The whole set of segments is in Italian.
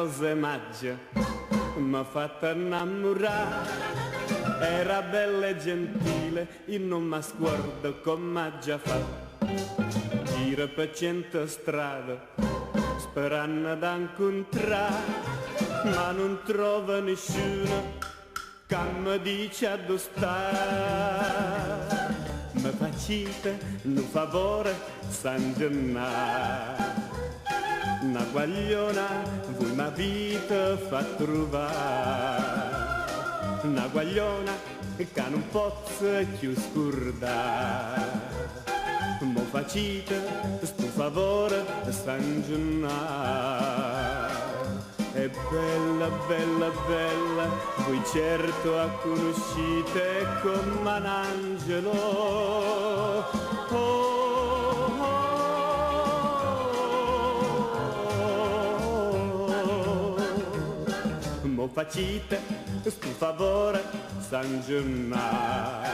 rose maggio m'ha fatta innamorare. Era bella e gentile, io non mi sguardo come ha già fatto. Gira per 100 strade, sperando di incontrare, ma non trova nessuno che mi dice dove sta. Mi facite un favore, San Gennaro, una guagliona voi mi avete fatto trovare. Una guagliona che non posso più scordare. Mo facite sto favore, San Gennaro. È bella, bella, bella, voi certo la conoscete come un angelo. Oh, mo facite sto favore, San Gennaro,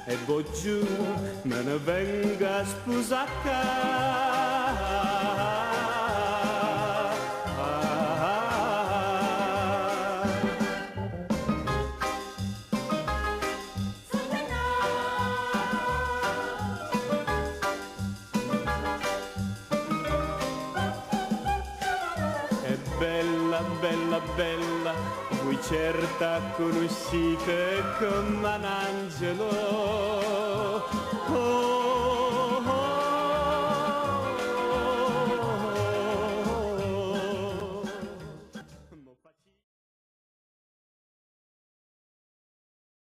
e voi giuro me ne venga a sposare. Bella, bella, bella, voi certa conoscete come un angelo. Oh,